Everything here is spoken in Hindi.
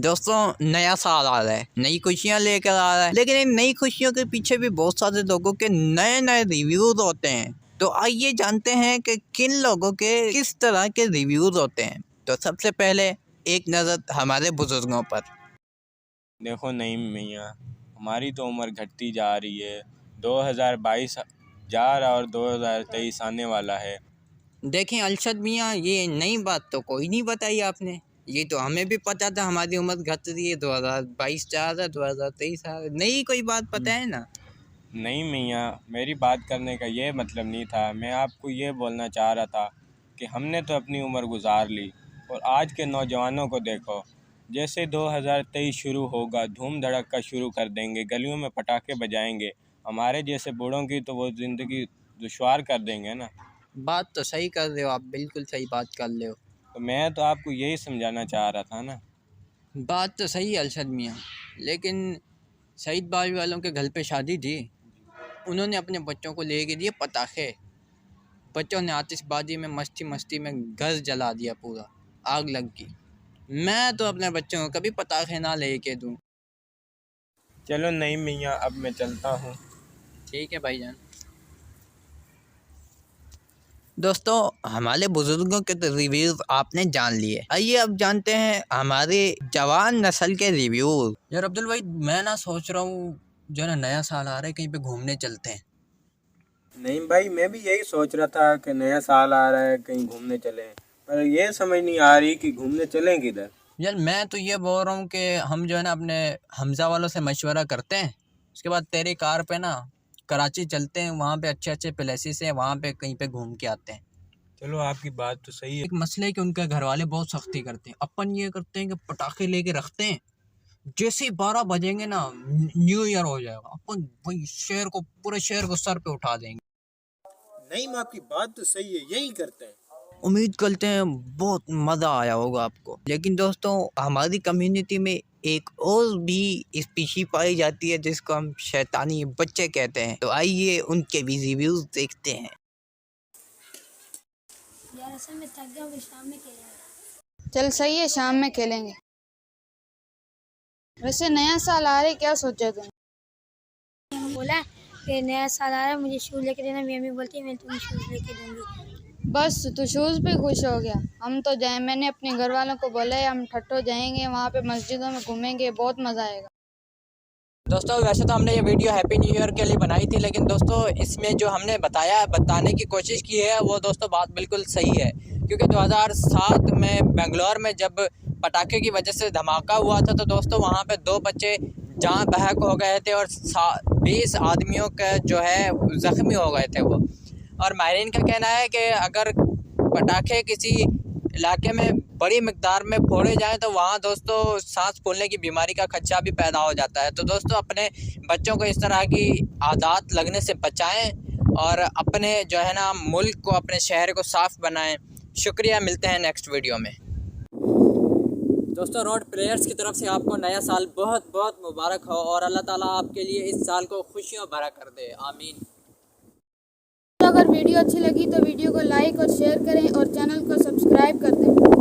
दोस्तों नया साल आ रहा है, नई खुशियां लेकर आ रहा है, लेकिन इन नई खुशियों के पीछे भी बहुत सारे लोगों के नए नए रिव्यूज होते हैं। तो आइए जानते हैं कि किन लोगों के किस तरह के रिव्यूज होते हैं। तो सबसे पहले एक नज़र हमारे बुजुर्गों पर। देखो नईम मियाँ, हमारी तो उम्र घटती जा रही है। 2022 जा रहा और 2023 आने वाला है। देखें अरशद मियाँ, ये नई बात तो कोई नहीं बताई आपने। ये तो हमें भी पता था हमारी उम्र घट रही है, 2022 जा रहा है, 2023 आ रहा है। नई कोई बात पता है ना। नहीं मियाँ, मेरी बात करने का ये मतलब नहीं था। मैं आपको ये बोलना चाह रहा था कि हमने तो अपनी उम्र गुजार ली और आज के नौजवानों को देखो। जैसे 2023 शुरू होगा, धूम धड़क्का शुरू कर देंगे, गलियों में पटाखे बजाएंगे। हमारे जैसे बूढ़ों की तो वो ज़िंदगी दुश्वार कर देंगे ना। बात तो सही कर रहे हो आप, बिल्कुल सही बात कर रहे हो। तो मैं तो आपको यही समझाना चाह रहा था ना। बात तो सही है अरशद मियाँ, लेकिन सईद बावी वालों के घर पे शादी थी, उन्होंने अपने बच्चों को लेके दिए पटाखे। बच्चों ने आतिशबाजी में मस्ती मस्ती में घर जला दिया, पूरा आग लग गई। मैं तो अपने बच्चों को कभी पटाखे ना लेके दूँ। चलो नहीं मियाँ, अब मैं चलता हूँ। ठीक है भाईजान। दोस्तों हमारे बुजुर्गों के तो रिव्यूज आपने जान लिए, आइए अब जानते हैं हमारे जवान नस्ल के रिव्यूज। यार अब्दुल भाई, मैं ना सोच रहा हूँ जो है ना, नया साल आ रहा है, कहीं पे घूमने चलते हैं। नहीं भाई, मैं भी यही सोच रहा था कि नया साल आ रहा है, कहीं घूमने चलें। पर ये समझ नहीं आ रही कि घूमने चलें किधर। यार मैं तो ये बोल रहा हूँ कि हम जो है ना अपने हमजा वालों से मशवरा करते हैं, उसके बाद तेरी कार पे ना कराची चलते हैं, वहाँ पे अच्छे अच्छे प्लेसेस हैं, वहाँ पे कहीं पे घूम के आते हैं। चलो आपकी बात तो सही है। एक मसला है कि उनके घर वाले बहुत सख्ती करते हैं। अपन ये करते हैं कि पटाखे लेके रखते हैं, जैसे ही 12 बजेंगे ना न्यू ईयर हो जाएगा, अपन वही शहर को, पूरे शहर को सर पे उठा देंगे। नहीं, मैं आपकी बात तो सही है, यही करते हैं। उम्मीद करते हैं बहुत मज़ा आया होगा आपको। लेकिन दोस्तों हमारी कम्युनिटी में एक और भी स्पीशी पाई जाती है जिसको हम शैतानी बच्चे कहते हैं। तो आइए उनके भी रिव्यूज देखते हैं। यार असल में थक गया हूँ, शाम में खेलेंगे। चल सही है, शाम में खेलेंगे। वैसे नया साल आ रहा है, क्या सोचा तुमने? हम बोला कि नया साल आ रहा है, मुझे शूज़ लेके देना। मेरी मम्मी बोलती है मैं तुम्हें शूज़ लेके दूंगी। बस तू शूज़ पे खुश हो गया। हम तो जाए, मैंने अपने घर वालों को बोला है, हम ठट्ठो जाएंगे, वहाँ पे मस्जिदों में घूमेंगे, बहुत मज़ा आएगा। दोस्तों वैसे तो हमने ये वीडियो हैप्पी न्यू ईयर के लिए बनाई थी, लेकिन दोस्तों इसमें जो हमने बताने की कोशिश की है वो दोस्तों बात बिल्कुल सही है। क्योंकि 2007 में बेंगलोर में जब पटाखे की वजह से धमाका हुआ था, तो दोस्तों वहाँ पे 2 बच्चे जान बहक हो गए थे और 20 आदमियों का जो है ज़ख्मी हो गए थे वो। और माहिरीन का कहना है कि अगर पटाखे किसी इलाके में बड़ी मिकदार में फोड़े जाएं तो वहाँ दोस्तों सांस फूलने की बीमारी का खदशा भी पैदा हो जाता है। तो दोस्तों अपने बच्चों को इस तरह की आदत लगने से बचाएं और अपने जो है ना मुल्क को, अपने शहर को साफ़ बनाएं। शुक्रिया, मिलते हैं नेक्स्ट वीडियो में। दोस्तों रोड प्लेयर्स की तरफ से आपको नया साल बहुत बहुत मुबारक हो और अल्लाह ताला आपके लिए इस साल को खुशियों भरा कर दे, आमीन। तो अगर वीडियो अच्छी लगी तो वीडियो को लाइक और शेयर करें और चैनल को सब्सक्राइब कर दें।